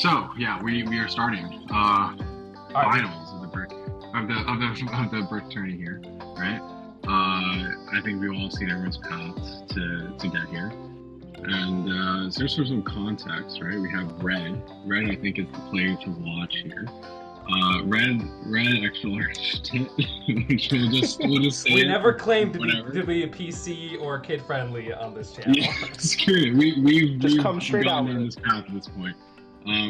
So yeah, we are starting All right. finals of the Brick Tourney here, right? I think we've all seen everyone's paths to get here, and so just for some context, right? We have Red. Red, I think, is the player to watch here. Red extra large tit, which we'll just say We it never claimed whatever. to be a PC or kid friendly on this channel. Yeah, screw it. We've Just come straight gone out down with this path at this point.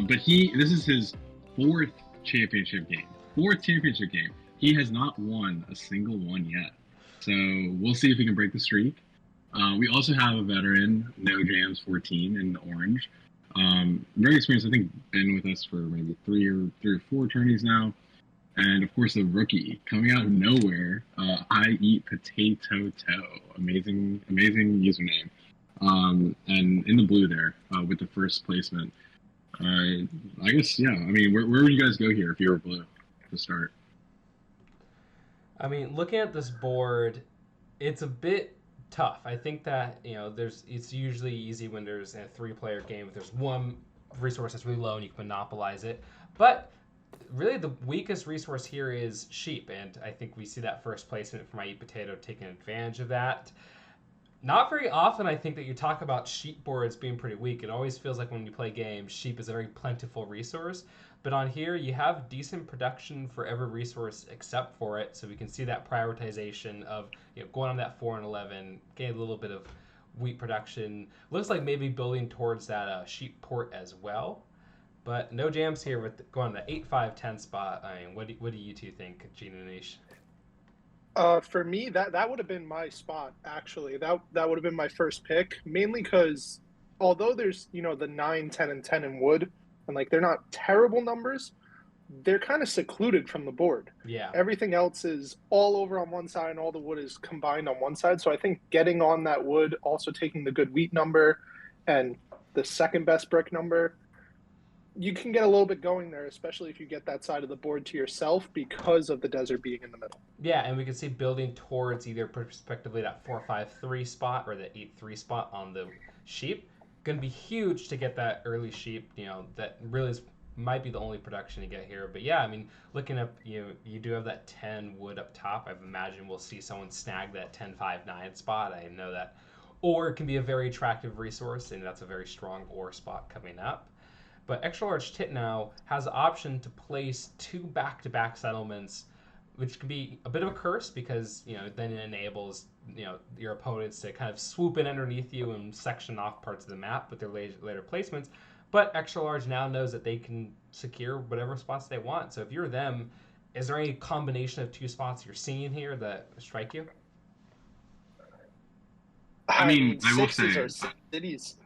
But this is his fourth championship game. Fourth championship game. He has not won a single one yet. So we'll see if he can break the streak. We also have a veteran, No Jams 14 in the orange. Very experienced. I think been with us for maybe three or four tourneys now. And of course, the rookie coming out of nowhere. I eat potato toe. Amazing username. And in the blue there with the first placement. I guess, yeah. I mean, where would you guys go here if you were blue to start? I mean, looking at this board, it's a bit tough. I think that it's usually easy when there's a three-player game. If there's one resource that's really low and you can monopolize it, but really the weakest resource here is sheep, and I think we see that first placement from I Eat Potato taking advantage of that. Not very often, I think, that you talk about sheep boards being pretty weak. It always feels like when you play games, sheep is a very plentiful resource. But on here, you have decent production for every resource except for it. So we can see that prioritization of going on that 4 and 11, getting a little bit of wheat production. Looks like maybe building towards that sheep port as well. But no jams here with going to the 8, 5, 10 spot. I mean, what do you two think, Gene and Anish? For me, that would have been my spot, actually. That would have been my first pick, mainly because although there's, the 9, 10, and 10 in wood, and they're not terrible numbers, they're kind of secluded from the board. Yeah. Everything else is all over on one side, and all the wood is combined on one side. So I think getting on that wood, also taking the good wheat number and the second best brick number, you can get a little bit going there, especially if you get that side of the board to yourself because of the desert being in the middle. Yeah, and we can see building towards either prospectively that 4-5-3 spot or the 8-3 spot on the sheep. Going to be huge to get that early sheep. That really might be the only production you get here. But yeah, I mean, looking up, you do have that 10 wood up top. I imagine we'll see someone snag that 10-5-9 spot. I know that. Or it can be a very attractive resource, and that's a very strong ore spot coming up. But Extra Large Tit now has the option to place 2 back-to-back settlements, which can be a bit of a curse because then it enables your opponents to kind of swoop in underneath you and section off parts of the map with their later placements. But Extra Large now knows that they can secure whatever spots they want. So if you're them, is there any combination of 2 spots you're seeing here that strike you? I mean, I will sixes say, are cities.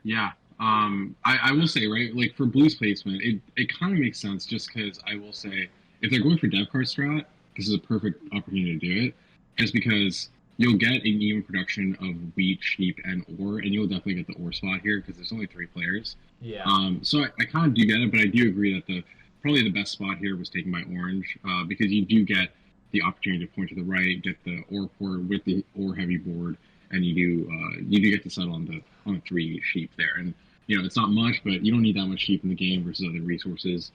yeah. I will say, right, for Blue's placement, it kind of makes sense just because I will say, if they're going for dev card strat, this is a perfect opportunity to do it, just because you'll get an even production of wheat, sheep, and ore, and you'll definitely get the ore spot here because there's only 3 players. Yeah. So I kind of do get it, but I do agree that probably the best spot here was taken by orange because you do get the opportunity to point to the right, get the ore port with the ore heavy board, and you do get to settle on the 3 sheep there. And it's not much, but you don't need that much sheep in the game versus other resources.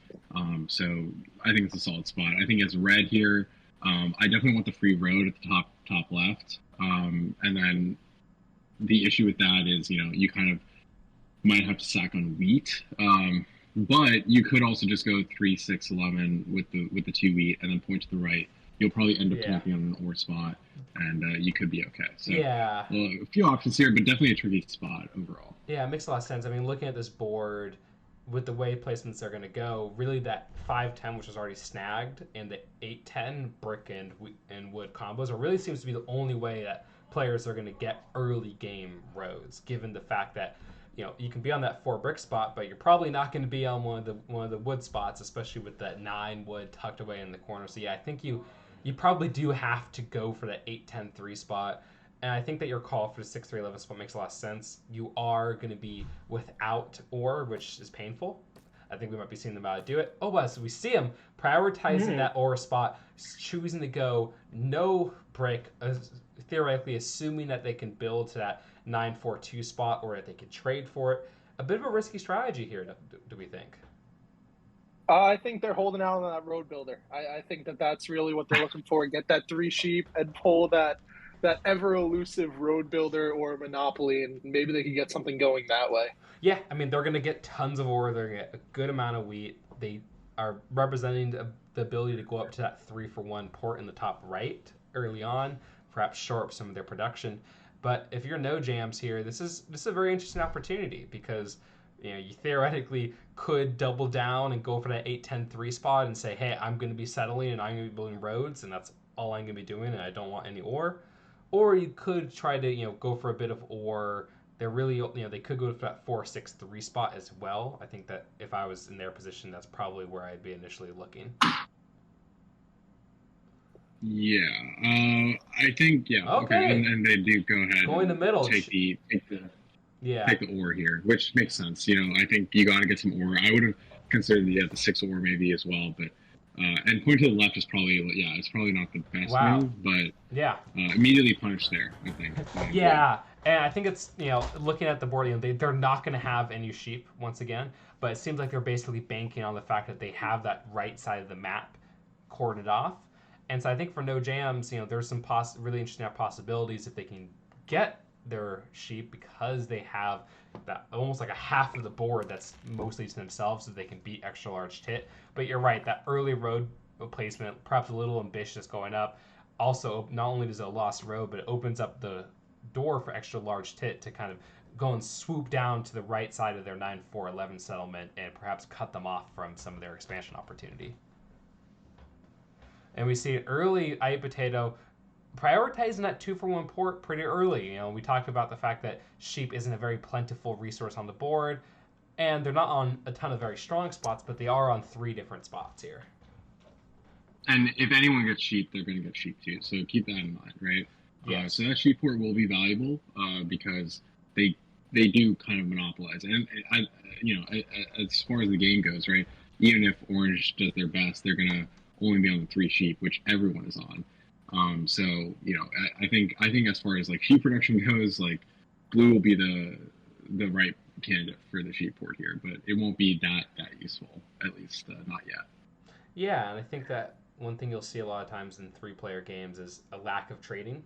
So I think it's a solid spot. I think as red here, I definitely want the free road at the top left. And then the issue with that is, you kind of might have to sack on wheat. But you could also just go 3, 6, 11 with the 2 wheat and then point to the right. You'll probably end up camping on an ore spot, and you could be okay. So yeah, a few options here, but definitely a tricky spot overall. Yeah, it makes a lot of sense. I mean, looking at this board with the way placements are going to go, really that 5-10, which is already snagged, and the 8-10 brick and wood combos, it really seems to be the only way that players are going to get early game roads, given the fact that you can be on that 4 brick spot, but you're probably not going to be on one of the wood spots, especially with that 9 wood tucked away in the corner. So yeah, I think you probably do have to go for that 8-10-3 spot. And I think that your call for the 6-3-11 spot makes a lot of sense. You are going to be without ore, which is painful. I think we might be seeing them about to do it. Oh, well, so we see them prioritizing that ore spot, choosing to go no brick, theoretically assuming that they can build to that 9-4-2 spot or that they could trade for it. a bit of a risky strategy here, do we think? I think they're holding out on that road builder. I think that that's really what they're looking for. Get that 3 sheep and pull that ever elusive road builder or monopoly, and maybe they can get something going that way. Yeah, I mean, they're going to get tons of ore. They're going to get a good amount of wheat. They are representing the ability to go up to that 3-for-1 port in the top right early on, perhaps shore up some of their production. But if you're no jams here, this is a very interesting opportunity because you theoretically could double down and go for that 8-10-3 spot and say, hey, I'm going to be settling and I'm going to be building roads and that's all I'm going to be doing and I don't want any ore. Or you could try to go for a bit of ore. They're really they could go for that 4-6-3 spot as well. I think that if I was in their position, that's probably where I'd be initially looking. Yeah, I think okay. And they do go ahead. Go in the middle. Take the ore here, which makes sense. I think you got to get some ore. I would have considered the 6 ore maybe as well, but and point to the left is probably it's probably not the best move, but immediately punish there. I think. And I think it's looking at the board, they're not going to have any sheep once again, but it seems like they're basically banking on the fact that they have that right side of the map cordoned off. And so I think for no jams, there's some really interesting possibilities if they can get their sheep because they have that almost like a half of the board that's mostly to themselves so they can beat extra large tit. But you're right, that early road placement, perhaps a little ambitious going up. Also, not only does it a lost road, but it opens up the door for extra large tit to kind of go and swoop down to the right side of their 9-4-11 settlement and perhaps cut them off from some of their expansion opportunity. And we see early Eye Potato prioritizing that 2-for-1 port pretty early. We talked about the fact that sheep isn't a very plentiful resource on the board, and they're not on a ton of very strong spots, but they are on 3 different spots here. And if anyone gets sheep, they're going to get sheep too. So keep that in mind, right? Yeah. So that sheep port will be valuable because they do kind of monopolize. And as far as the game goes, right? Even if Orange does their best, they're going to only be on the 3 sheep, which everyone is on. So I think as far as like sheep production goes, like blue will be the right candidate for the sheep port here, but it won't be that useful, at least not yet. Yeah, and I think that one thing you'll see a lot of times in 3-player games is a lack of trading.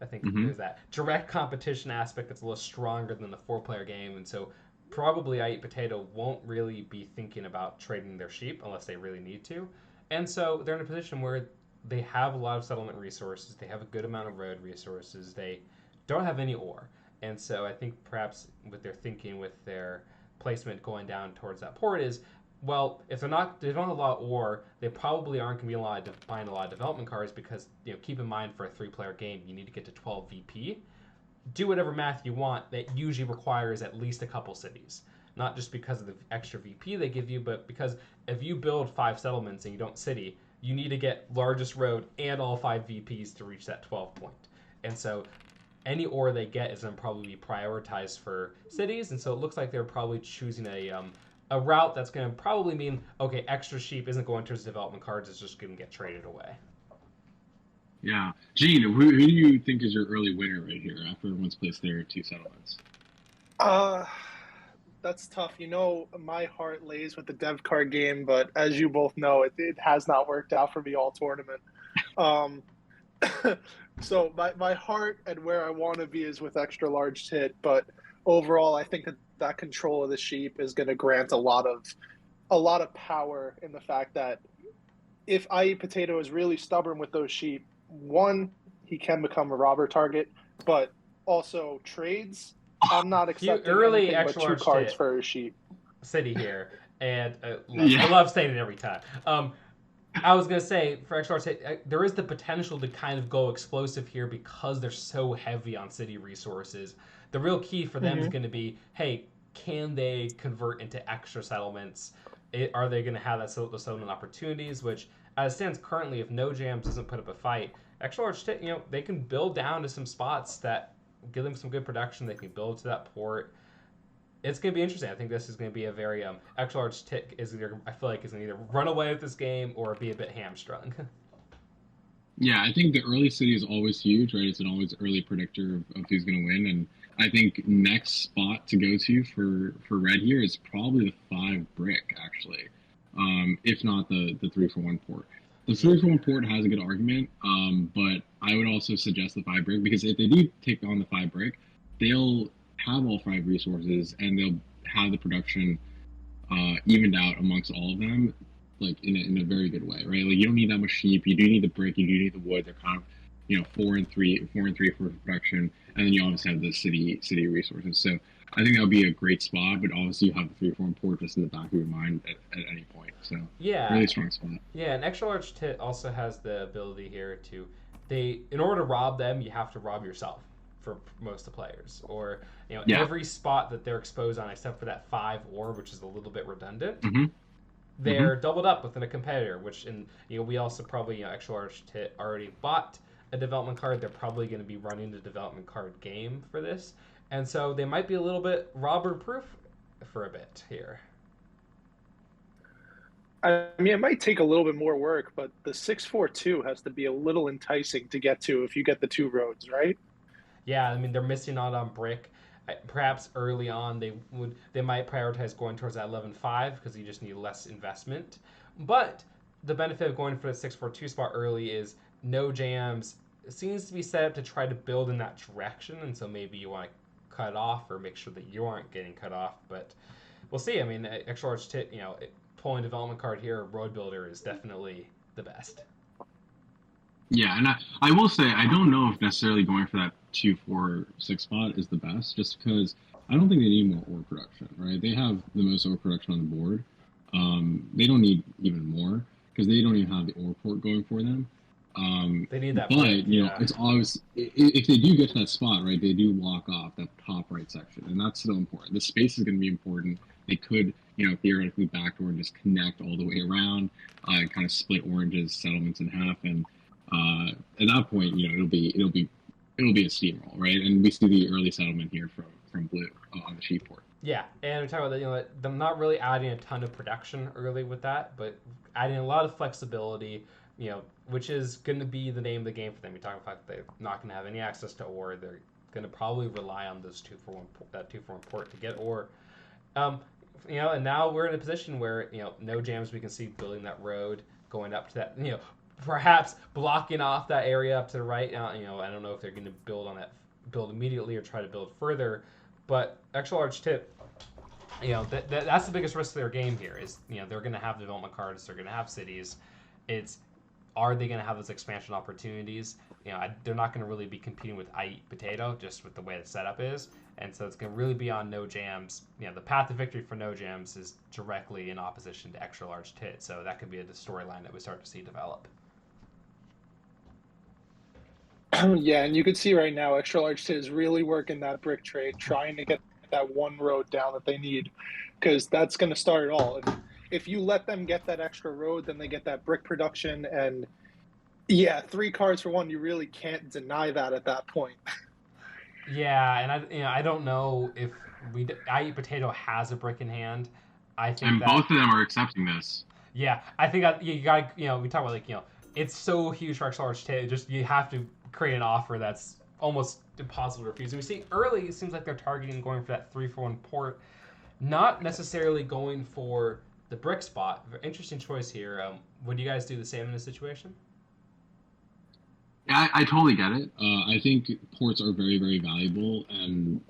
I think there's that direct competition aspect that's a little stronger than the 4-player game, and so probably I Eat Potato won't really be thinking about trading their sheep unless they really need to. And so they're in a position where they have a lot of settlement resources, they have a good amount of road resources, they don't have any ore. And so I think perhaps what they're thinking with their placement going down towards that port is, well, if they don't have a lot of ore, they probably aren't going to be allowed to find a lot of development cards because, keep in mind for a 3-player game, you need to get to 12 VP. Do whatever math you want, that usually requires at least a couple cities. Not just because of the extra VP they give you, but because if you build 5 settlements and you don't city, you need to get largest road and all 5 VPs to reach that 12 point. And so any ore they get is going to probably be prioritized for cities, and so it looks like they're probably choosing a route that's going to probably mean, okay, extra sheep isn't going towards development cards, it's just going to get traded away. Yeah. Gene, who do you think is your early winner right here after everyone's placed their 2 settlements? That's tough. My heart lays with the dev card game, but as you both know, it has not worked out for me all tournament. So my heart and where I want to be is with extra large tit, but overall, I think that control of the sheep is going to grant a lot of power in the fact that if I Eat Potato is really stubborn with those sheep, one, he can become a robber target, but also trades. I'm not accepting early anything but 2 cards for a sheep. City here, and I love saying it every time. I was going to say, for extra large tit, there is the potential to kind of go explosive here because they're so heavy on city resources. The real key for them is going to be, hey, can they convert into extra settlements? Are they going to have those settlement opportunities? Which, as it stands currently, if No Jams doesn't put up a fight, extra large tit, they can build down to some spots that give them some good production. They can build to that port. It's going to be interesting. I think this is going to be a very extra large tit is either, I feel like, is going to either run away with this game or be a bit hamstrung. Yeah, I think the early city is always huge, right? It's an always early predictor of who's going to win, and I think next spot to go to for red here is probably the 5 brick actually, if not the 3-for-1 port. The 3-for-1 port has a good argument, but I would also suggest the 5 brick because if they do take on the 5 brick, they'll have all 5 resources and they'll have the production evened out amongst all of them, like in a very good way, right? Like you don't need that much sheep. You do need the brick. You do need the wood. They're kind of, 4 and 3 for production, and then you obviously have the city resources. So I think that would be a great spot. But obviously you have the 3-for-1 port just in the back of your mind at any point. So Yeah, really strong spot. yeah. An extra large tit also has the ability here to in order to rob them, you have to rob yourself for most of the players, or Yeah. every spot that they're exposed on except for that 5 ore, which is a little bit redundant. Mm-hmm. They're doubled up within a competitor, which we also probably extra large tit already bought a development card. They're probably going to be running the development card game for this, and so they might be a little bit robber proof for a bit here. I mean, it might take a little bit more work, but the 642 has to be a little enticing to get to if you get the 2 roads, right? Yeah, I mean they're missing out on brick. Perhaps early on they might prioritize going towards that 11-5 because you just need less investment. But the benefit of going for the 642 spot early is no jams. It seems to be set up to try to build in that direction, and so maybe you want to cut off or make sure that you aren't getting cut off. But we'll see. I mean, extra large tit, pulling development card here, road builder is definitely the best. Yeah, and I will say I don't know if necessarily going for that 2-4-6 spot is the best, just because I don't think they need more ore production, right? They have the most ore production on the board. They don't need even more because they don't even have the ore port going for them. They need that. But it's obvious if they do get to that spot, right? They do lock off that top right section, and that's still important. The space is going to be important. They could, theoretically backdoor and just connect all the way around, and kind of split Orange's settlements in half, and at that point, it'll be a steamroll, right? And we see the early settlement here from Blue on the sheep port. Yeah, and we talk about that. Them not really adding a ton of production early with that, but adding a lot of flexibility. Which is going to be the name of the game for them. We talk about they're not going to have any access to ore. They're going to probably rely on those 2-for-1 port to get ore. And now we're in a position where no jams. We can see building that road going up to that. Perhaps blocking off that area up to the right. I don't know if they're going to build immediately or try to build further. But extra large tip, that's the biggest risk of their game here is they're going to have development cards. They're going to have cities. Are they going to have those expansion opportunities? They're not going to really be competing with I Eat Potato just with the way the setup is, and so it's going to really be on no jams. The path to victory for no jams is directly in opposition to extra large tit, so that could be the storyline that we start to see develop. Yeah, and you can see right now, extra large tit is really working that brick trade, trying to get that 1 road down that they need, because that's going to start it all. If you let them get that extra road, then they get that brick production, and 3 cards for 1. You really can't deny that at that point. Yeah, and I don't know if I Eat Potato has a brick in hand. I think and both of them are accepting this. Yeah, I think you got we talk about it's so huge for extra large tit. Just you have to create an offer that's almost impossible to refuse. And we see early, it seems like they're targeting going for that 3-for-1 port, not necessarily going for the brick spot. Interesting choice here. Would you guys do the same in this situation? Yeah, I totally get it. I think ports are very, very valuable, and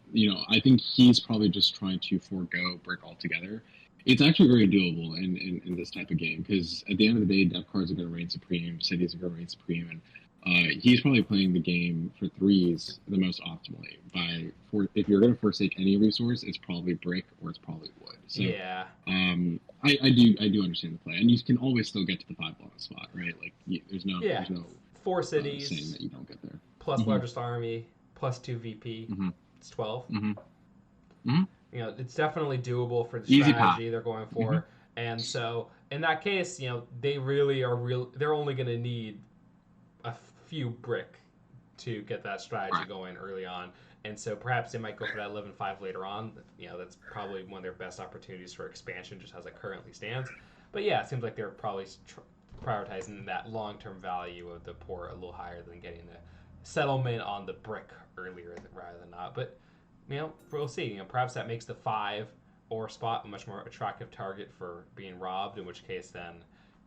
I think he's probably just trying to forego brick altogether. It's actually very doable in this type of game because at the end of the day, depth cards are going to reign supreme, cities are going to reign supreme, and he's probably playing the game for 3s the most optimally. If you're going to forsake any resource, it's probably brick or it's probably wood. So, yeah. I do understand the play, and you can always still get to the 5 bonus spot, right? Like there's no 4 cities saying that you don't get there. Plus largest army plus 2 VP. It's 12. It's definitely doable for the strategy they're going for, and so in that case, they really are they're only going to need a few brick to get that strategy going early on. And so perhaps they might go for that 11-5 later on. That's probably one of their best opportunities for expansion just as it currently stands. But yeah, it seems like they're probably prioritizing that long-term value of the port a little higher than getting the settlement on the brick earlier rather than not. But we'll see. Perhaps that makes the 5 ore spot a much more attractive target for being robbed. In which case, then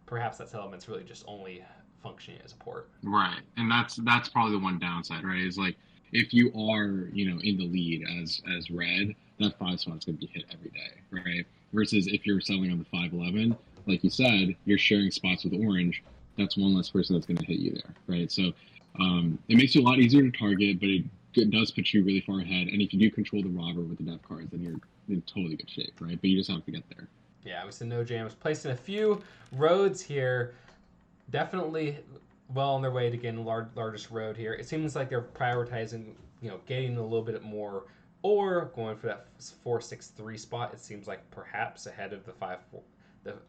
perhaps that settlement's really just only functioning as a port. Right, and that's probably the one downside, right? Is like if you are in the lead as red, that 5 spot's gonna be hit every day, right? Versus if you're selling on the 511, like you said, you're sharing spots with orange. That's one less person that's gonna hit you there, right? So it makes you a lot easier to target, but it does put you really far ahead. And if you do control the robber with the death cards, then you're in totally good shape, right? But you just have to get there. Yeah, we see no jams. Placing a few roads here. Definitely well on their way to getting the largest road here. It seems like they're prioritizing, getting a little bit more, or going for that 4-6-3 spot. It seems like perhaps ahead of the 5-4,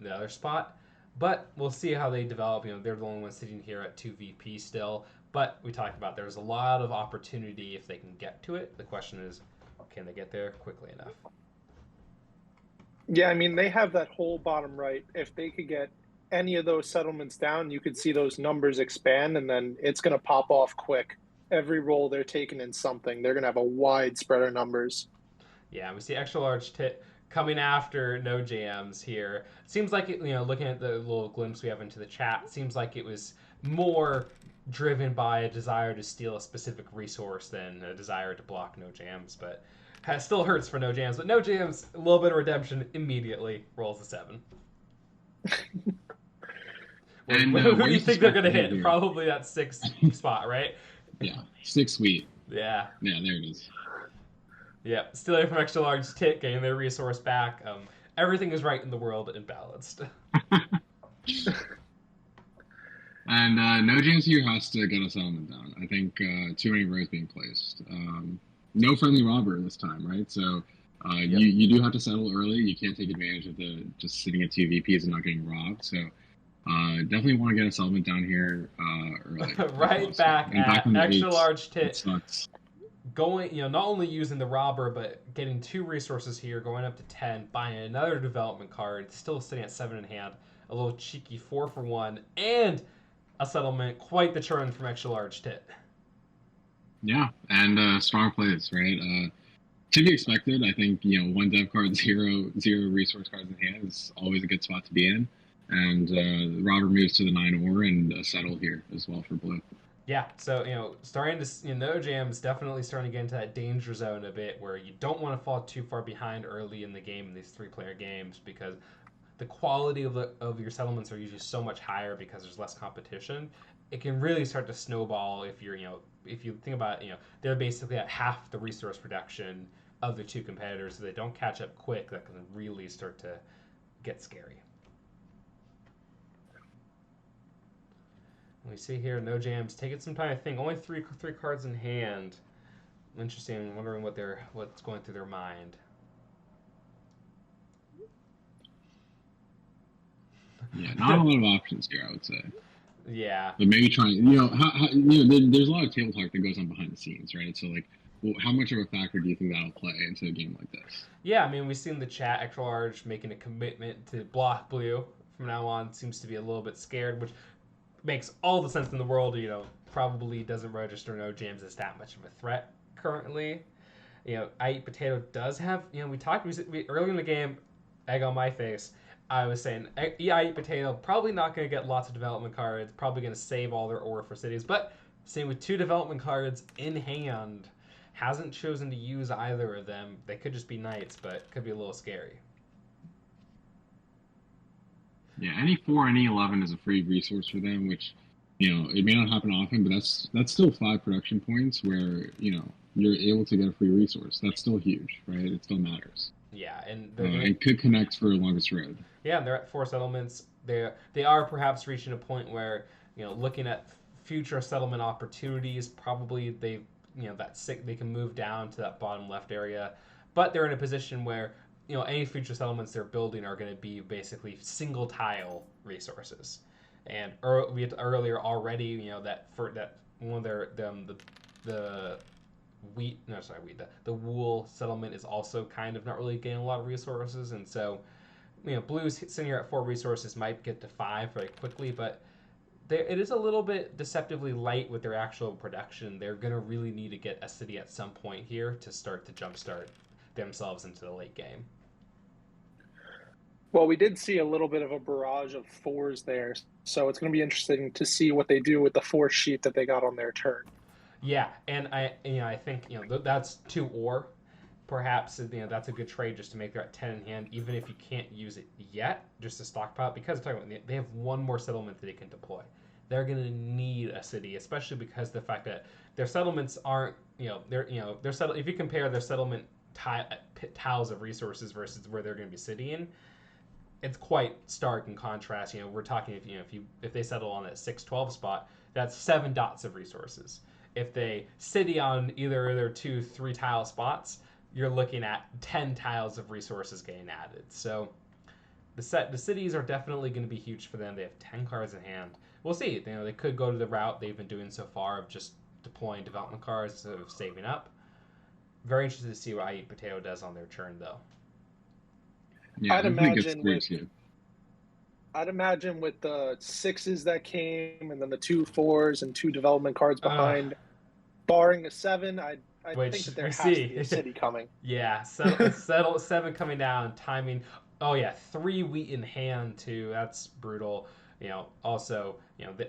the other spot. But we'll see how they develop. They're the only ones sitting here at 2 VP still. But we talked about there's a lot of opportunity if they can get to it. The question is, can they get there quickly enough? Yeah, I mean, they have that whole bottom right. If they could get any of those settlements down, you could see those numbers expand, and then it's going to pop off quick. Every roll they're taking in something, they're going to have a wide spread of numbers. Yeah, we see extra large tit coming after no jams here. Seems like it, looking at the little glimpse we have into the chat, seems like it was more driven by a desire to steal a specific resource than a desire to block no jams, but still hurts for no jams. But no jams, a little bit of redemption immediately, rolls a 7. And who do you think they're going to hit? Here? Probably that 6 spot, right? Yeah, 6 sweet. Yeah. Yeah, there it is. Yeah, stealing from extra large tit, getting their resource back. Everything is right in the world and balanced. And no jams here has to get a settlement down. I think too many rows being placed. No friendly robber this time, right? So you do have to settle early. You can't take advantage of the just sitting at 2 VPs and not getting robbed. So definitely want to get a settlement down here early. Right back at extra large tit. Going, not only using the robber, but getting 2 resources here, going up to 10, buying another development card, still sitting at 7 in hand, a little cheeky 4 for 1, and a settlement, quite the churn from extra large tit. Yeah, and strong plays, right? To be expected, I think, 1 dev card, 0 resource cards in hand is always a good spot to be in. And the robber moves to the 9 ore and a settle here as well for blue. Yeah, so, starting to, no jams, definitely starting to get into that danger zone a bit where you don't want to fall too far behind early in the game in these 3-player games because the quality of your settlements are usually so much higher because there's less competition. It can really start to snowball if you're, if you think about, they're basically at half the resource production of the 2 competitors, so they don't catch up quick. That can really start to get scary. We see here, no jams, taking some time to think. Only three cards in hand. Interesting. I'm wondering what's going through their mind. Yeah, not a lot of options here, I would say. Yeah. But maybe trying, there's a lot of table talk that goes on behind the scenes, right? So, how much of a factor do you think that'll play into a game like this? Yeah, I mean, we've seen the chat, extra large, making a commitment to block blue from now on. Seems to be a little bit scared, which makes all the sense in the world. Probably doesn't register no jams as that much of a threat currently. I Eat Potato does have, we talked early in the game, egg on my face. I was saying, I Eat Potato, probably not going to get lots of development cards, probably going to save all their ore for cities, but same with 2 development cards in hand, hasn't chosen to use either of them. They could just be knights, but could be a little scary. Yeah, any 4, any 11 is a free resource for them, which, it may not happen often, but that's still 5 production points where, you're able to get a free resource. That's still huge, right? It still matters. Yeah, and it could connect for longest road. Yeah, they're at 4 settlements. They are perhaps reaching a point where, looking at future settlement opportunities, probably they can move down to that bottom left area, but they're in a position where any future settlements they're building are going to be basically single tile resources. And we had earlier already, that for that one of their the wool settlement is also kind of not really getting a lot of resources, and so Blues sitting here at 4 resources might get to 5 very quickly, but it is a little bit deceptively light with their actual production. They're going to really need to get a city at some point here to start to jumpstart themselves into the late game. Well, we did see a little bit of a barrage of 4s there, so it's going to be interesting to see what they do with the 4 sheet that they got on their turn. Yeah, and I think that's 2 ore. Perhaps that's a good trade just to make that 10 in hand, even if you can't use it yet, just to stockpile. Because I'm talking about, they have 1 more settlement that they can deploy. They're going to need a city, especially because the fact that their settlements aren't if you compare their settlement tiles of resources versus where they're going to be sitting, it's quite stark in contrast. We're talking if they settle on that 6-12 spot, that's 7 dots of resources. If they city on either of their 2-3 tile spots, you're looking at 10 tiles of resources getting added. So the cities are definitely going to be huge for them. They have 10 cards in hand. We'll see. They could go to the route they've been doing so far of just deploying development cards instead of saving up. Very interested to see what I Eat Potato does on their turn, though. Yeah, I'd imagine with the 6s that came and then the 2 4s and 2 development cards behind, barring a 7, I think that there has to be a city coming. Yeah, settle 7 coming down, timing. Oh yeah, 3 wheat in hand too. That's brutal. Also,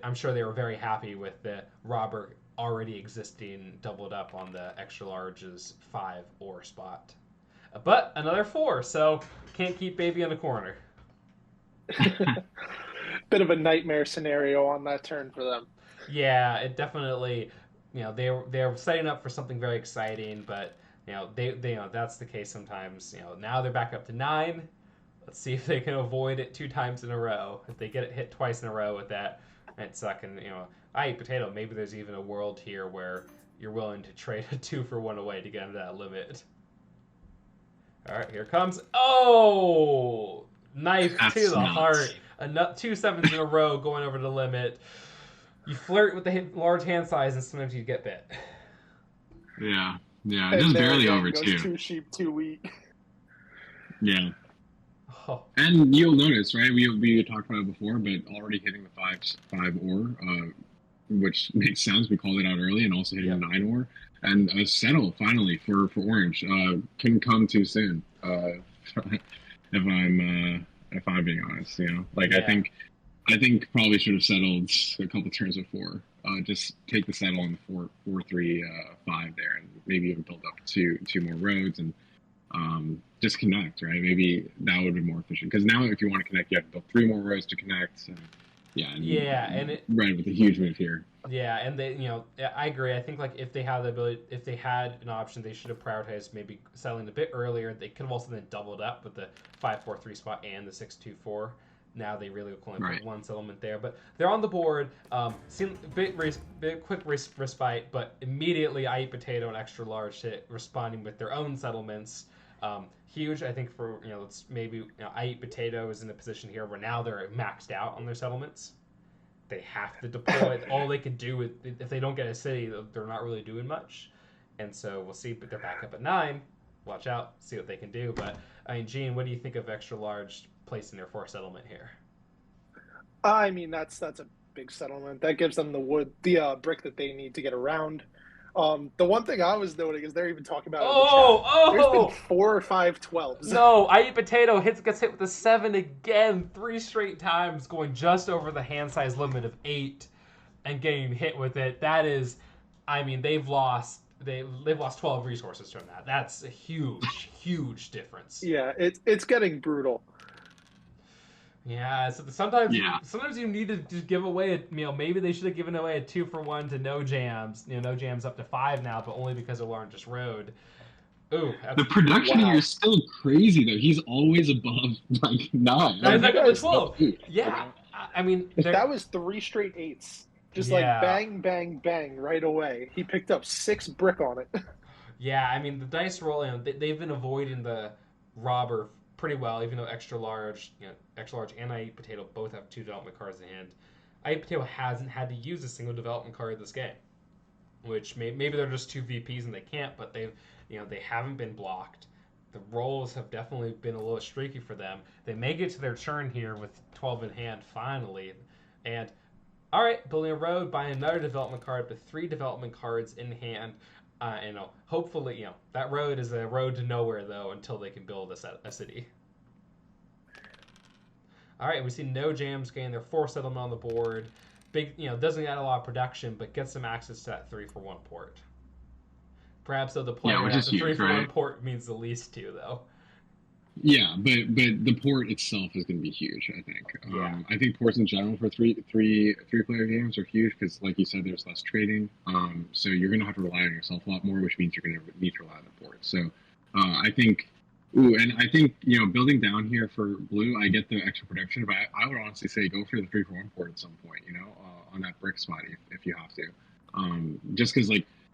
I'm sure they were very happy with the robber already existing doubled up on the extra large's 5 ore spot. But another 4, so can't keep baby in the corner. Bit of a nightmare scenario on that turn for them. Yeah, it definitely. They're setting up for something very exciting, but they that's the case sometimes. Now they're back up to 9. Let's see if they can avoid it 2 times in a row. If they get it hit twice in a row with that, it suck. And I Eat Potato. Maybe there's even a world here where you're willing to trade a 2 for 1 away to get into that limit. All right, here comes. Oh, knife to the heart. 2 7s in a row going over the limit. You flirt with the large hand size, and sometimes you get bit. Yeah, just barely over 2. 2 sheep, 2 wheat. Yeah. Oh. And you'll notice, right? We talked about it before, but already hitting the 5 ore, which makes sense. We called it out early, and also hitting the 9 ore, and a settle finally for orange can come too soon. If I'm being honest, I think probably should have settled a couple turns before. Just take the settle on the 4-3-5 there, and maybe even build up 2 more roads and just connect. Right? Maybe that would be more efficient. Because now, if you want to connect, you have to build 3 more roads to connect. Right with a huge move here. Yeah, and I agree. I think if they had an option, they should have prioritized maybe settling a bit earlier. They could have also then doubled up with the 5-4-3 spot and the 6-2-4. Now they really only put 1 settlement there, but they're on the board. Seem quick respite, but immediately I Eat Potato and Extra Large hit, responding with their own settlements. Huge, I think, for I Eat Potato is in a position here where now they're maxed out on their settlements. They have to deploy. All they can do if they don't get a city, they're not really doing much. And so we'll see. But they're back up at 9. Watch out, see what they can do. But Gene, what do you think of Extra Large placing their 4 settlement here? I mean, that's a big settlement. That gives them the brick that they need to get around. The one thing I was noting is they're even talking about there's been 4 or 5 12s. No, I Eat Potato gets hit with a 7 again, 3 straight times, going just over the hand size limit of 8 and getting hit with it. That is, they've lost 12 resources from that. That's a huge difference. Yeah, it's getting brutal. Yeah, so sometimes you need to just give away maybe they should have given away a 2 for 1 to No Jams. No Jams up to 5 now, but only because of Lawrence Road. Ooh, the production here is still crazy though. He's always above 9. That's 12. Yeah, if that was 3 straight 8s, just bang, bang, bang right away. He picked up 6 brick on it. Yeah, the dice roll. They've been avoiding the robber pretty well, even though Extra Large and I Eat Potato both have 2 development cards in hand. I Eat Potato hasn't had to use a single development card this game, which maybe they're just 2 VPs and they can't, but they haven't been blocked. the rolls have definitely been a little streaky for them. They make it to their turn here with 12 in hand finally, and all right, building a road, buying another development card with 3 development cards in hand. Hopefully, that road is a road to nowhere though until they can build a city. All right, we see No Jams getting their 4 settlement on the board. Big, doesn't add a lot of production, but gets some access to that 3-for-1 port. Perhaps though the player which has is the huge, 3-for-1 right? port means the least to though. Yeah, but the port itself is going to be huge. I think. Yeah. I think ports in general for three-player games are huge because, like you said, there's less trading. So you're going to have to rely on yourself a lot more, which means you're going to need to rely on the port. So I think. Ooh, and I think building down here for blue, I get the extra protection, but I would honestly say go for the 3-for-1 port at some point. On that brick spot if you have to. Just because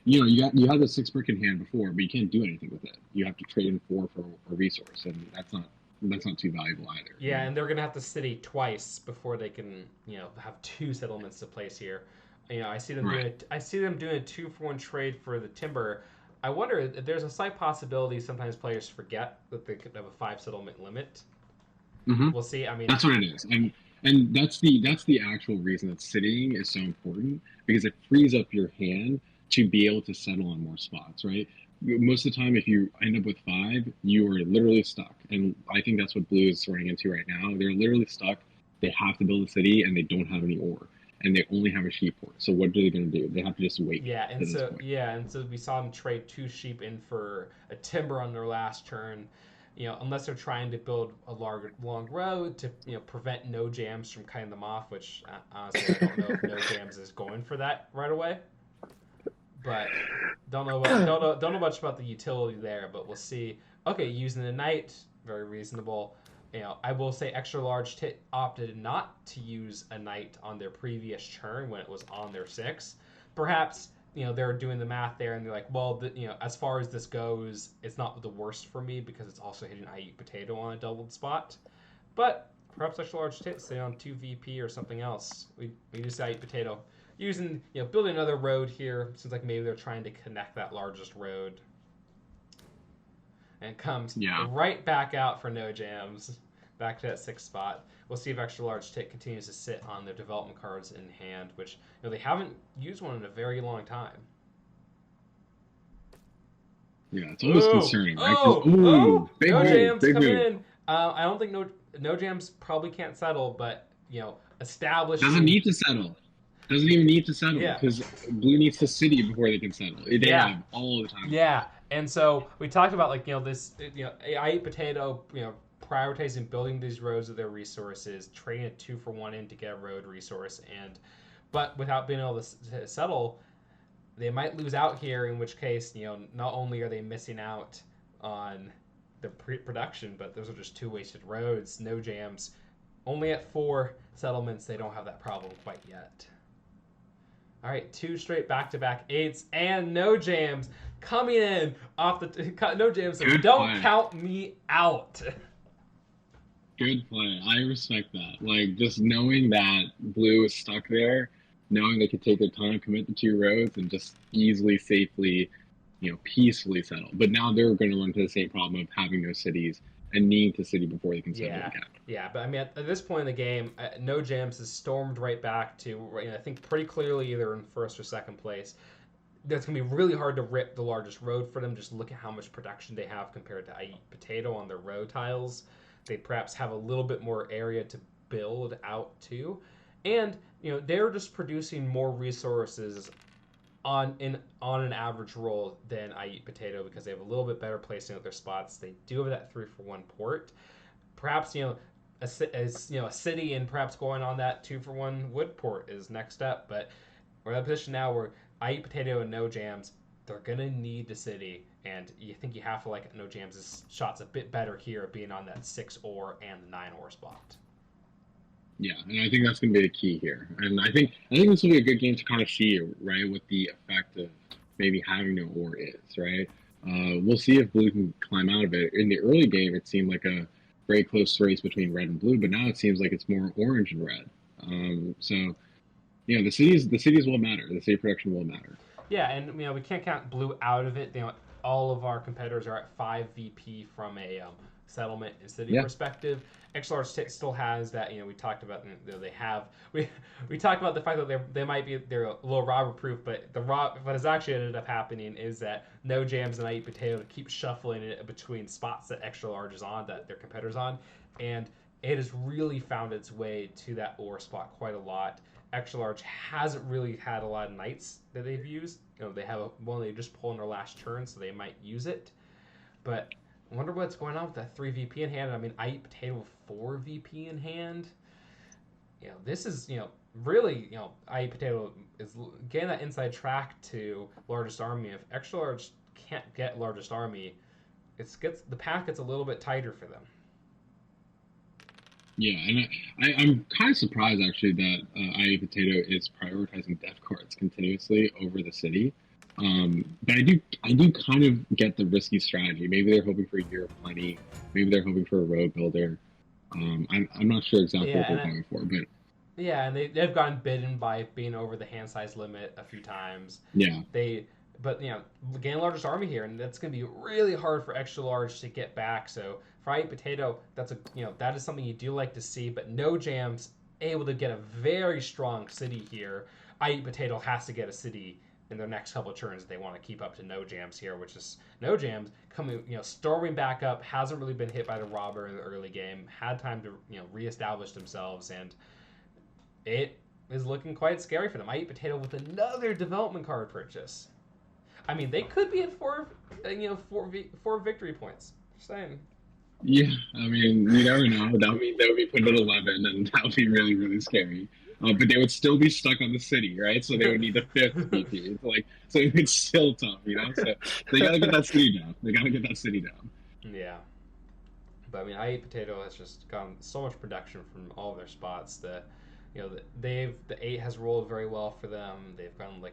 you had the 6 brick in hand before, but you can't do anything with it. You have to trade in 4 for a resource, and that's not too valuable either. Yeah, and they're gonna have to city twice before they can have 2 settlements to place here. I see them doing I see them doing a 2-for-1 trade for the timber. I wonder if there's a slight possibility sometimes players forget that they could have a 5 settlement limit. Mm-hmm. We'll see. I mean, that's what it is, and that's the actual reason that sitting is so important because it frees up your hand to be able to settle on more spots, right? Most of the time, if you end up with 5, you are literally stuck. And I think that's what Blue is running into right now. They're literally stuck. They have to build a city, and they don't have any ore. And they only have a sheep port. So what are they going to do? They have to just wait. Yeah, and so we saw them trade 2 sheep in for a timber on their last turn. Unless they're trying to build a long road to prevent No Jams from cutting them off, which honestly I don't know if No Jams is going for that right away. But don't know much about the utility there, but we'll see. Okay, using the knight, very reasonable. I will say extra large opted not to use a knight on their previous turn when it was on their 6. Perhaps they're doing the math there and they're like, well, as far as this goes, it's not the worst for me because it's also hitting I Eat Potato on a doubled spot. But perhaps extra large tit say on 2 VP or something else. We just I Eat Potato. Using, building another road here. Seems like maybe they're trying to connect that largest road. And it comes right back out for No Jams. Back to that 6 spot. We'll see if extra large tit continues to sit on their development cards in hand, which they haven't used one in a very long time. Yeah, it's almost concerning, right? Big No Jams big come move. in. I don't think No Jams probably can't settle, but establish. Doesn't need to settle. Doesn't even need to settle because Blue needs to city before they can settle. They have all the time. Yeah, and so we talked about this. I Eat Potato. Prioritizing building these roads with their resources, trading a 2-for-1 in to get a road resource, but without being able to settle, they might lose out here. In which case, not only are they missing out on the production, but those are just 2 wasted roads. No Jams, only at 4 settlements. They don't have that problem quite yet. All right, 2 straight back-to-back 8s and No Jams coming in off the No Jams. So don't count me out. Good play. I respect that. Just knowing that Blue is stuck there, knowing they could take their time, commit the 2 roads, and just easily, safely, peacefully settle. But now they're going to run into the same problem of having no cities and needing to city before they can settle again. Yeah, but I mean, at this point in the game, No Jams has stormed right back to, I think, pretty clearly either in 1st or 2nd place. That's going to be really hard to rip the largest road for them. Just look at how much production they have compared to I Eat Potato on their road tiles. They perhaps have a little bit more area to build out to. And, they're just producing more resources on an average roll than I Eat Potato because they have a little bit better placing at their spots. They do have that 3-for-1 port. Perhaps, a city and perhaps going on that 2-for-1 wood port is next step. But we're in a position now where I Eat Potato and No Jams, they're going to need the city. And you think you have to like No Jams' shots a bit better here being on that 6 ore and the 9 ore spot. Yeah, and I think that's going to be the key here. And I think this will be a good game to kind of see, right, what the effect of maybe having no ore is, right? We'll see if Blue can climb out of it. In the early game, it seemed like a very close race between red and blue, but now it seems like it's more orange and red. So, the cities will matter. The city production will matter. Yeah, and we can't count Blue out of it. all of our competitors are at 5 VP from a settlement and city Yeah. perspective. XLR still has that. We talked about they have we talked about the fact that they might be they're a little robber proof, but what has actually ended up happening is that No Jams and I Eat Potato keep shuffling it between spots that Extra Large is on, that their competitors on, and it has really found its way to that ore spot quite a lot. Extra Large hasn't really had a lot of knights that they've used. They have one they just pulled in their last turn, so they might use it. But I wonder what's going on with that 3 VP in hand. I mean, I Eat Potato with 4 VP in hand. This is, really, I Eat Potato is getting that inside track to largest army. If Extra Large can't get largest army, the path gets a little bit tighter for them. Yeah, and I'm kind of surprised actually that IE Potato is prioritizing death cards continuously over the city. But I do kind of get the risky strategy. Maybe they're hoping for a Year of Plenty. Maybe they're hoping for a road builder. I'm not sure exactly what they're going for, but yeah, and they've gotten bitten by being over the hand size limit a few times. yeah, But gain largest army here, and that's going to be really hard for Extra Large to get back. So fried potato, that is something you do like to see. But No Jams able to get a very strong city here. I Eat Potato has to get a city in their next couple of turns if they want to keep up to No Jams here, which is No Jams coming, storming back up, hasn't really been hit by the robber in the early game, had time to reestablish themselves, and it is looking quite scary for them. I Eat Potato with another development card purchase. I mean, they could be at four victory points. Just saying. yeah. I mean, you never know. That would be put at 11, and that would be really really scary. But they would still be stuck on the city, right? So they would need the 5th VP. So it's still tough, So they gotta get that city down. Yeah. But I mean, I Eat Potato has just gotten so much production from all of their spots that the 8 has rolled very well for them. They've gone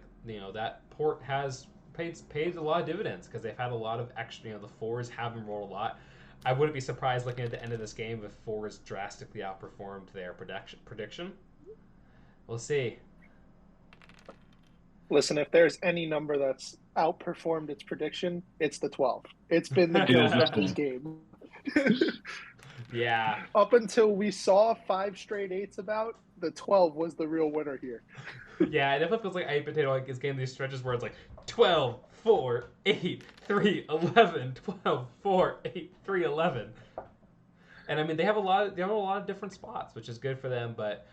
that port has paid a lot of dividends because they've had a lot of extra. The 4s haven't rolled a lot. I wouldn't be surprised looking at the end of this game if 4s drastically outperformed their prediction. We'll see. Listen, if there's any number that's outperformed its prediction, it's the 12. It's been the guilt of this game. Yeah. Up until we saw 5 straight 8s about, the 12 was the real winner here. Yeah, it definitely feels like I Eat Potato is getting these stretches where it's like 12, 4, 8, 3, 11, 12, 4, 8, 3, 11. And I mean, they have a lot of different spots, which is good for them. But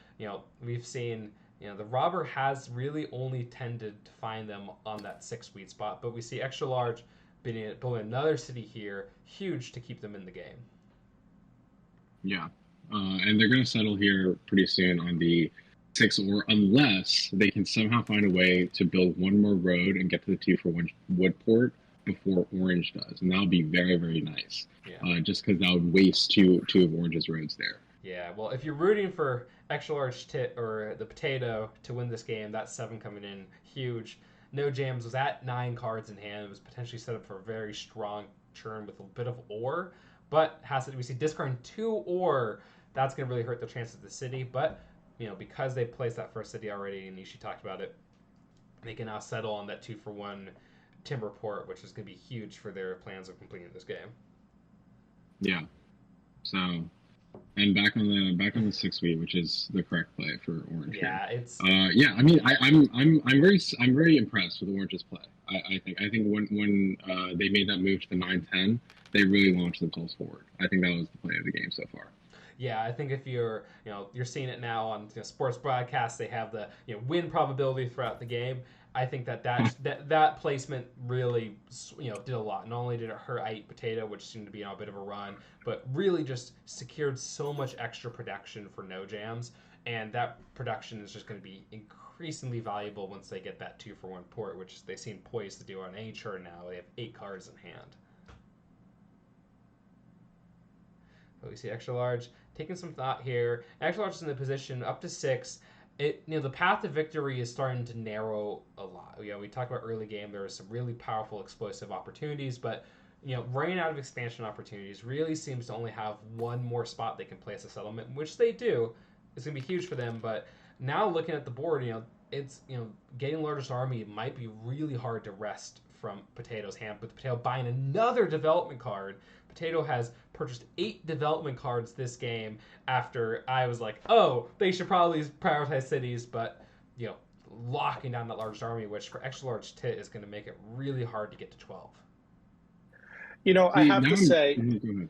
we've seen the robber has really only tended to find them on that 6 sweet spot. But we see Extra Large building another city here, huge to keep them in the game. Yeah, and they're going to settle here pretty soon on the 6 ore, unless they can somehow find a way to build one more road and get to the 2-for-1 wood port before Orange does, and that would be very, very nice. Yeah. Just because that would waste two of Orange's roads there. Yeah, well, if you're rooting for Extra Large or the Potato to win this game, that 7 coming in huge. No Jams was at 9 cards in hand. It was potentially set up for a very strong turn with a bit of ore, but we see discarding 2 ore. That's going to really hurt their chances at the city, but because they placed that first city already, and Nishi talked about it, they can now settle on that 2-for-1 timber port, which is going to be huge for their plans of completing this game. Yeah. So, and back on the 6 week, which is the correct play for Orange. Yeah, here. it's. Yeah, I mean, I'm very impressed with Orange's play. I think when they made that move to the 9-10, they really launched themselves forward. I think that was the play of the game so far. Yeah, I think if you're seeing it now on sports broadcasts, they have the win probability throughout the game. I think that placement really did a lot. Not only did it hurt I Eat Potato, which seemed to be on a bit of a run, but really just secured so much extra production for No Jams, and that production is just going to be increasingly valuable once they get that 2-for-1 port, which they seem poised to do on any turn now. They have 8 cards in hand. But we see Extra Large taking some thought here. Extra Large is in the position up to 6. The path to victory is starting to narrow a lot. We talked about early game. There are some really powerful explosive opportunities, but running out of expansion opportunities really seems to only have one more spot they can place a settlement, which they do. It's gonna be huge for them. But now looking at the board, it's getting largest army might be really hard to rest from Potato's hand, with Potato buying another development card. Potato has purchased 8 development cards this game after I was like, oh, they should probably prioritize cities, but, locking down that largest army, which for extra large Tit is going to make it really hard to get to 12. I have to say, Go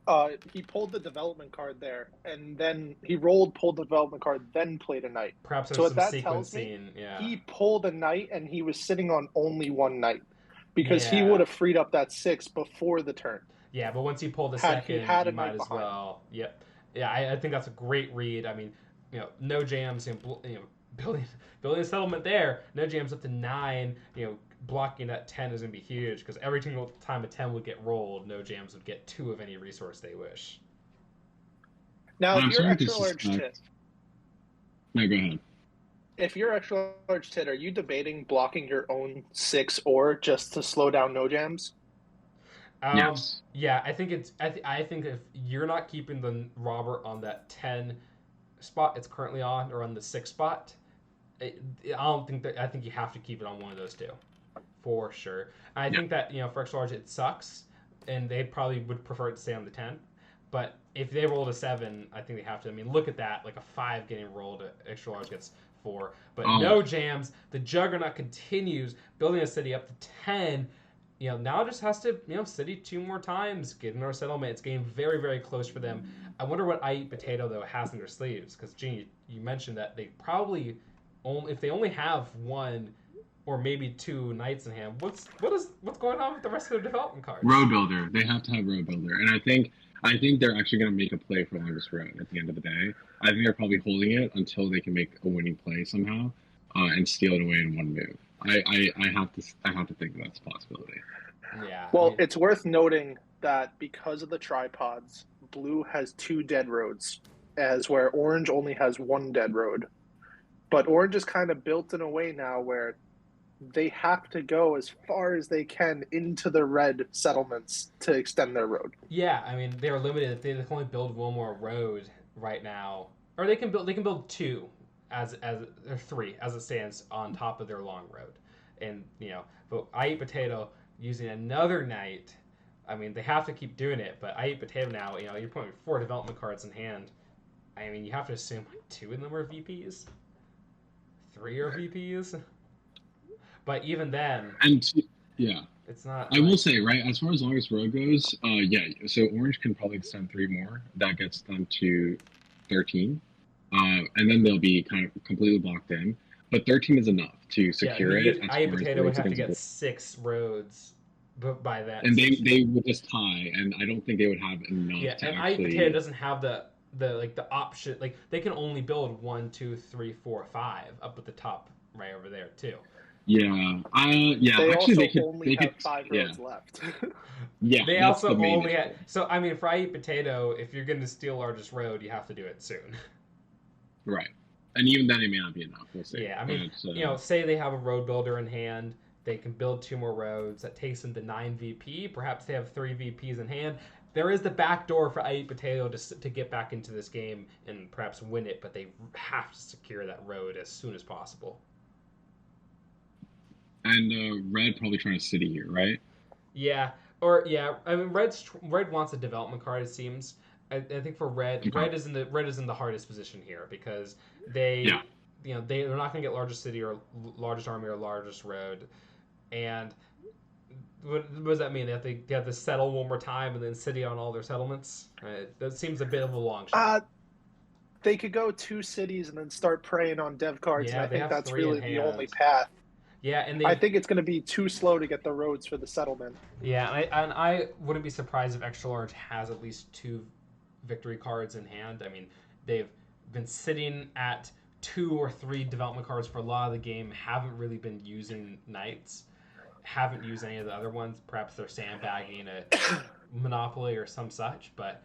ahead. he pulled the development card there, and then he pulled the development card, then played a knight. Perhaps there's So some what that tells sequencing. Yeah. He pulled a knight, and he was sitting on only one knight because he Yeah. would have freed up that 6 before the turn. Yeah, but once you pull the Had he second, had a you might knight as behind. well. Yep. Yeah, I think that's a great read. I mean, no jams. Building a settlement there. No jams up to 9. Blocking that 10 is going to be huge because every single time a 10 would get rolled, no jams would get 2 of any resource they wish. Now, I'm if you're starting to extra large suspect- Tit, No, go ahead. if you're extra large Tit, are you debating blocking your own 6 or just to slow down no jams? Yes. Yeah, I think I think if you're not keeping the robber on that 10 spot it's currently on, or on the 6 spot, I think you have to keep it on one of those two, for sure. I think that for extra large it sucks, and they probably would prefer it to stay on the 10. But if they rolled a 7, I think they have to. I mean, look at that, like a 5 getting rolled, extra large gets 4. But no jams. The Juggernaut continues building a city up to 10. Now it just has to, city 2 more times, get another settlement. It's getting very, very close for them. I wonder what I Eat Potato, though, has in their sleeves. Because, Gene, you mentioned that they probably, if they only have 1 or maybe 2 knights in hand, what's going on with the rest of their development cards? Road Builder. They have to have Road Builder. And I think they're actually going to make a play for Longest Road at the end of the day. I think they're probably holding it until they can make a winning play somehow and steal it away in one move. I have to think that's a possibility. Yeah. Well, it's worth noting that because of the tripods, blue has 2 dead roads, as where orange only has 1 dead road. But orange is kind of built in a way now where they have to go as far as they can into the red settlements to extend their road. Yeah, I mean they're limited. They can only build 1 more road right now, or they can build 2 or 3 as it stands on top of their long road. And but I Eat Potato using another knight. I mean, they have to keep doing it, but I Eat Potato now. You're putting 4 development cards in hand. I mean, you have to assume 2 of them are VPs, 3 are VPs. But even then, it's not. I will say, right, as far as Longest Road goes, so orange can probably extend 3 more. That gets them to 13. And then they'll be kind of completely blocked in. But 13 is enough to secure it. I Eat Potato would have to get 6 roads by that. And they would just tie, and I don't think they would have enough to and actually... I Eat Potato doesn't have the option. Like, they can only build 1, 2, 3, 4, 5 up at the top right over there, too. Yeah. They actually, also only have 5 roads left. They also only have... So, I mean, for I Eat Potato, if you're going to steal largest road, you have to do it soon. Right. And even then, it may not be enough. We'll see. Yeah, I mean, say they have a road builder in hand, they can build 2 more roads. That takes them to 9 VP. Perhaps they have 3 VPs in hand. There is the back door for I Eat Potato to get back into this game and perhaps win it, but they have to secure that road as soon as possible. And red probably trying to city here, right? Yeah. I mean, red wants a development card, it seems. I think for red, Okay. red is in the hardest position here because they're not going to get largest city or largest army or largest road, and what does that mean? They have to settle 1 more time and then city on all their settlements. Right? That seems a bit of a long shot. They could go 2 cities and then start preying on dev cards, and I think that's really the only path. Yeah, and I think it's going to be too slow to get the roads for the settlement. Yeah, and I wouldn't be surprised if Extra Large has at least 2 victory cards in hand. I mean, they've been sitting at 2 or 3 development cards for a lot of the game, haven't really been using knights, haven't used any of the other ones. Perhaps they're sandbagging a Monopoly or some such, but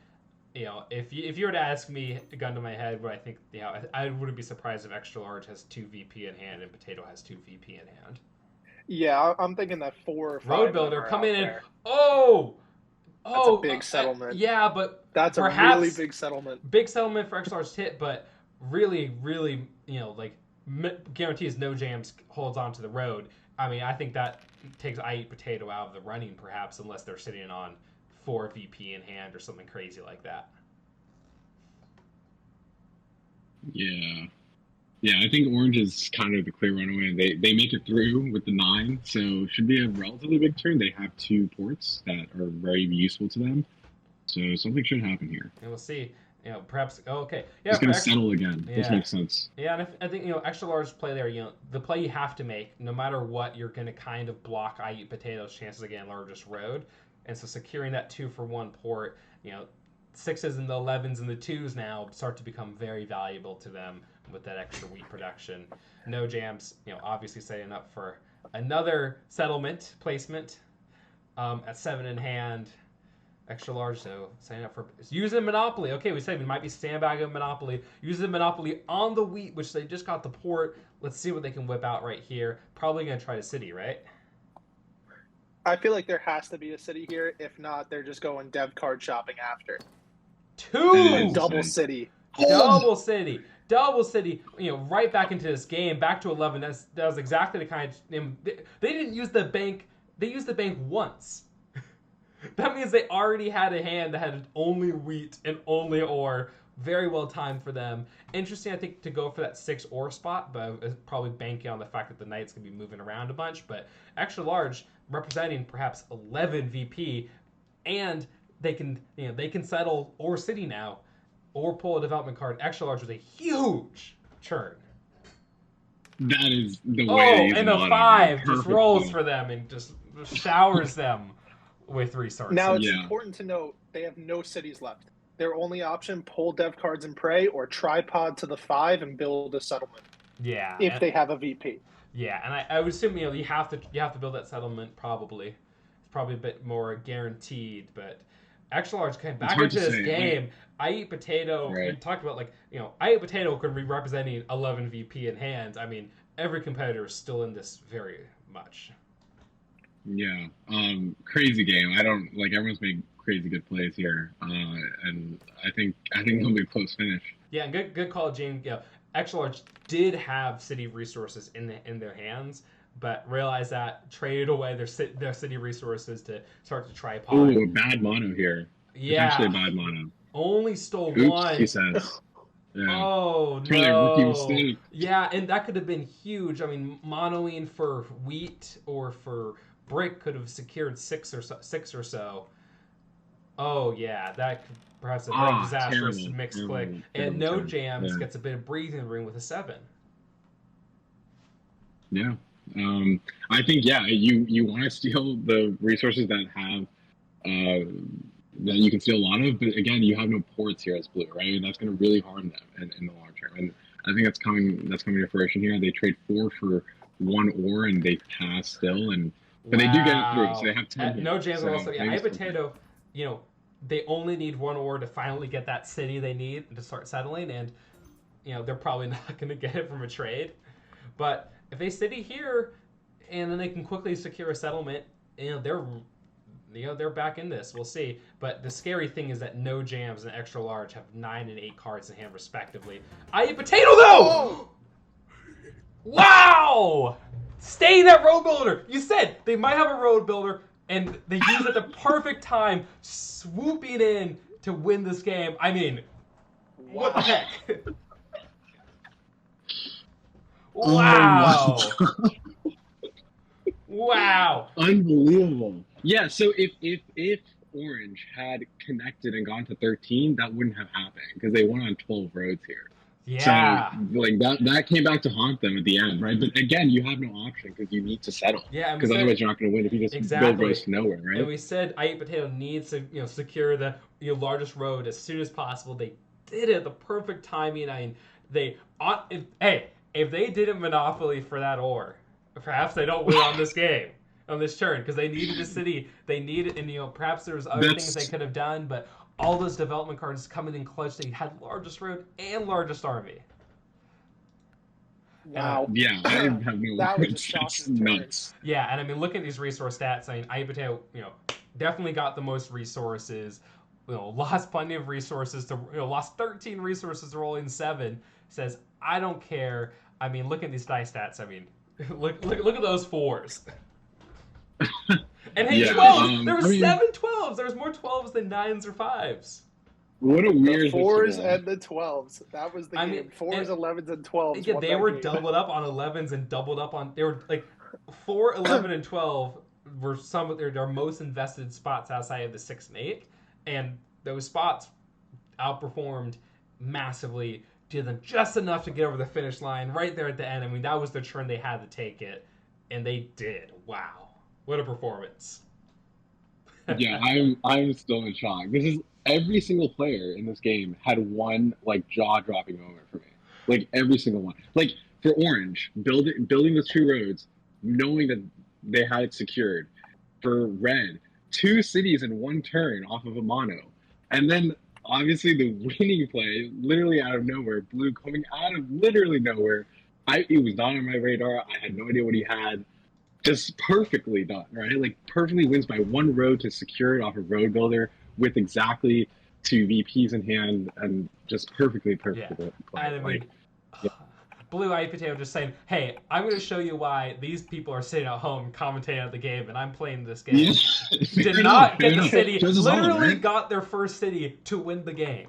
if you were to ask me, a gun to my head, what I think, I wouldn't be surprised if Extra Large has 2 VP in hand and Potato has 2 VP in hand. Yeah, I'm thinking that 4 or 5 Road Builder coming in. There. That's a big settlement. Yeah, but that's a really big settlement. Big settlement for Extra Large Tit, but really, really, guarantees no jams holds on to the road. I mean, I think that takes I Eat Potato out of the running, perhaps, unless they're sitting on 4 VP in hand or something crazy like that. Yeah. Yeah, I think orange is kind of the clear runaway. They make it through with the 9, so should be a relatively big turn. They have 2 ports that are very useful to them, so something should happen here. And we'll see. Perhaps. Oh, okay. Yeah, He's going to settle again. Yeah. This makes sense. Yeah, and I think extra large play there. The play you have to make, no matter what, you're going to kind of block I Eat Potato's chances of getting largest road, and so securing that 2-for-1 port, 6s and the 11s and the 2s now start to become very valuable to them with that extra wheat production. No jams, obviously setting up for another settlement placement at 7 in hand. Extra large, so setting up for using Monopoly. Okay, we said we might be sandbagging Monopoly. Using Monopoly on the wheat, which they just got the port. Let's see what they can whip out right here. Probably going to try to city, right? I feel like there has to be a city here. If not, they're just going dev card shopping after. 2! Double city. Double city. Double city, right back into this game, back to 11. That was exactly the kind of... They didn't use the bank. They used the bank once. That means they already had a hand that had only wheat and only ore. Very well timed for them. Interesting, I think, to go for that 6 ore spot, but probably banking on the fact that the knight's going to be moving around a bunch. But extra large, representing perhaps 11 VP, and they can settle ore city now, or pull a development card. Extra large was a huge churn. That is the way. Oh, and a 5 just rolls for them and just showers them with resources. Now, it's important to note they have no cities left. Their only option, pull dev cards and pray, or tripod to the 5 and build a settlement. Yeah. If they have a VP. Yeah, and I would assume you have to build that settlement probably. It's probably a bit more guaranteed, but extra large came back into this game. I Eat Potato. Right. We talked about I Eat Potato could be representing 11 VP in hand. I mean, every competitor is still in this very much. Yeah, crazy game. I don't everyone's made crazy good plays here, and I think it'll be a close finish. Yeah, and good call, James. Extra large did have city resources in their hands, but realized that traded away their city resources to start to tripod. Ooh, bad mono here. Yeah, actually a bad mono. Only stole Oops, 1. He says. Yeah. Oh, it's really a rookie mistake. Yeah, and that could have been huge. I mean, monoing for wheat or for brick could have secured 6 or so. Oh yeah, that could perhaps a very disastrous mixed click. And no jams gets a bit of breathing room with a 7. Yeah, I think you want to steal the resources that have that you can steal a lot of, but again, you have no ports here as blue, right? And that's going to really harm them in the long term. And I think that's coming to fruition here. They trade 4 for 1 ore and they pass still, but they do get it through, so they have 10. No jams also. Yeah, I Potato, they only need 1 ore to finally get that city they need to start settling, and they're probably not going to get it from a trade. But if they city here, and then they can quickly secure a settlement, they're back in this. We'll see. But the scary thing is that no jams and extra large have 9 and 8 cards in hand respectively. I Eat Potato though. Oh! Wow! Stay that road builder. You said they might have a road builder, and they use at the perfect time, swooping in to win this game. I mean, what the heck? Wow! Wow! Unbelievable. Yeah. So if Orange had connected and gone to 13, that wouldn't have happened because they won on 12 roads here. Yeah. So that came back to haunt them at the end, right? But again, you have no option because you need to settle. Yeah, because otherwise you're not going to win if you just build roads to nowhere, right? And we said I Eat Potato needs to secure the largest road as soon as possible. They did it at the perfect timing. I mean, if they didn't monopoly for that ore, perhaps they don't win on this game. On this turn, because they needed a city, they needed, and perhaps there was other things they could have done, but all those development cards coming in clutch. They had largest road and largest army. Wow. Yeah, I have no that was a words. That's shocking nuts. Yeah, and I mean, look at these resource stats. I mean, I Eat Potato, definitely got the most resources. Lost plenty of resources to, lost 13 resources to rolling 7. Says I don't care. I mean, look at these die stats. I mean, Look at those 4s. And hey, Yeah, 12s! There were I mean- 7 12s! There was more 12s than 9s or 5s. What a The weird 4s history. and the 12s. That was the I game. mean, 4s, and- 11s, and 12s. Yeah, won they that were game. doubled up on 11s and doubled up on... They were like 4, 11, and 12 were some of their most invested spots outside of the 6 and 8. And those spots outperformed massively, did them just enough to get over the finish line right there at the end. I mean, that was the turn they had to take it. And they did. Wow. What a performance. Yeah, I'm still in shock. This is every single player in this game had one like jaw-dropping moment for me. Like every single one. Like for Orange, building the 2 roads, knowing that they had it secured. For Red, 2 cities in 1 turn off of a mono, and then obviously the winning play, literally out of nowhere, Blue coming out of literally nowhere. It was not on my radar. I had no idea what he had. Just perfectly done, right? Like perfectly wins by 1 road to secure it off a road builder with exactly 2 VPs in hand and just perfectly Yeah. play. I mean, Like, yeah. Blue Eye Potato just saying, hey, I'm going to show you why these people are sitting at home commentating at the game and I'm playing this game. Yeah. Did not get the enough. city, Shows us all, literally right? got their first city to win the game.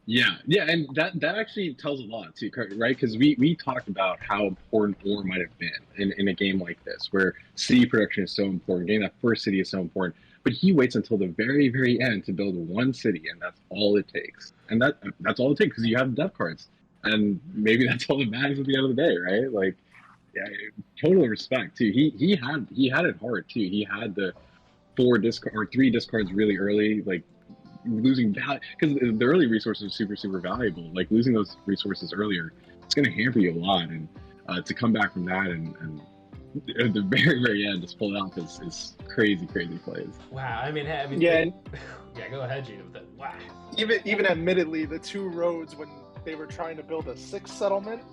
Yeah, and that actually tells a lot too, right? Because we talked about how important ore might have been in a game like this, where city production is so important. Getting that first city is so important, but he waits until the very, very end to build 1 city, and that's all it takes. And that's all it takes because you have depth cards, and maybe that's all that matters at the end of the day, right? Like, yeah, total respect too. He had it hard too. He had the 3 discards really early, like. Losing value because the early resources are super valuable. Like losing those resources earlier, it's going to hamper you a lot. And to come back from that and at the very end just pull it off is crazy plays. Wow, I mean, Yeah. yeah, go ahead, Gina, with that. Wow. Even admittedly, the 2 roads when they were trying to build a 6th settlement,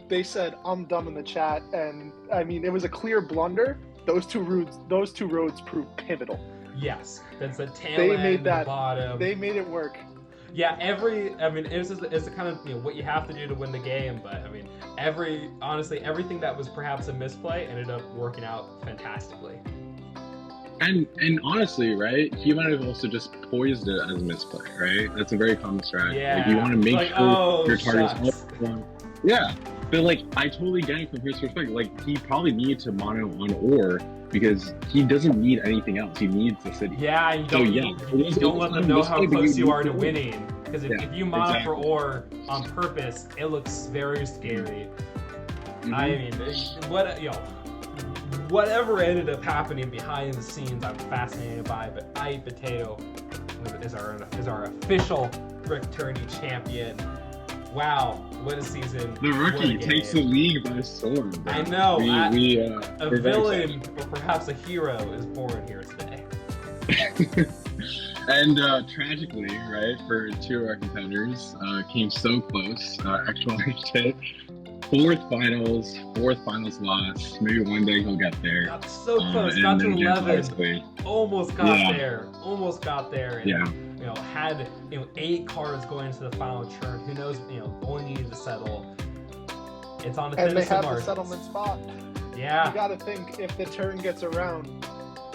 they said I'm dumb in the chat, and I mean it was a clear blunder. Those two roads proved pivotal. Yes, that's the tail They end, made the that. bottom. They made it work. Yeah, it's the kind of what you have to do to win the game, but I mean, honestly, everything that was perhaps a misplay ended up working out fantastically. And honestly, right, he might have also just poised it as a misplay, right? That's a very common strategy. Yeah. Like you want to make Like, sure oh, your target's shucks. yeah. But like I totally get it from his perspective. Like he probably needed to mono on ore because he doesn't need anything else. He needs the city. Yeah, and So, you yeah, don't let them know how misplay, but close you need are to win. winning. Because if you mono exactly. for ore on purpose, it looks very scary. Mhm. I mean, whatever ended up happening behind the scenes, I'm fascinated by. But I Potato is our official Brick Tourney champion. Wow, what a season! The what rookie a game. takes the league by storm. Bro. I know. A A villain, or perhaps a hero, is born here today. And tragically, right, for 2 of our contenders, came so close. Actual did 4th finals loss. Maybe one day he'll get there. Got so close. And Got to then James 11. obviously- Almost got Yeah. there. Almost got there. And, Yeah. Had 8 cards going into the final turn. Who knows? Only needed to settle. It's on the And they thinnest of have the margins. settlement spot. Yeah. You got to think if the turn gets around,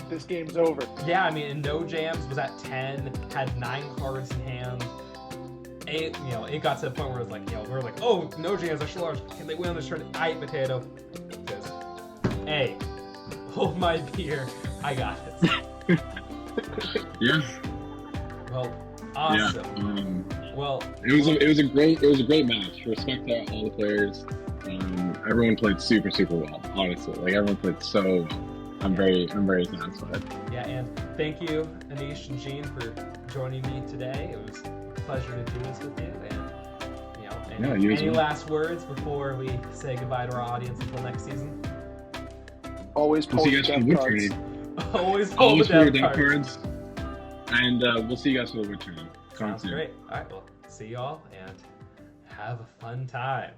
this game's over. Yeah, I mean, and No Jams was at 10, had 9 cards in hand. It got to the point where it was like, we were like, oh, No Jams, extra large. Can they win on this turn? I eat Potato. Says, hey, hold my beer. I got it. Yeah. Well, awesome. Yeah. Well, It was a great match. Respect to all the players. Everyone played super well. Honestly, like everyone played so well. I'm very satisfied. yeah, and thank you, Anish and Jean, for joining me today. It was a pleasure to do this with you. And any last words before we say goodbye to our audience until next season? Always We'll pull see you the guys for death the cards. trade. Always pull Always the for your death deck cards. cards. And we'll see you guys for the win trade. Sounds great. All right, well, see y'all and have a fun time.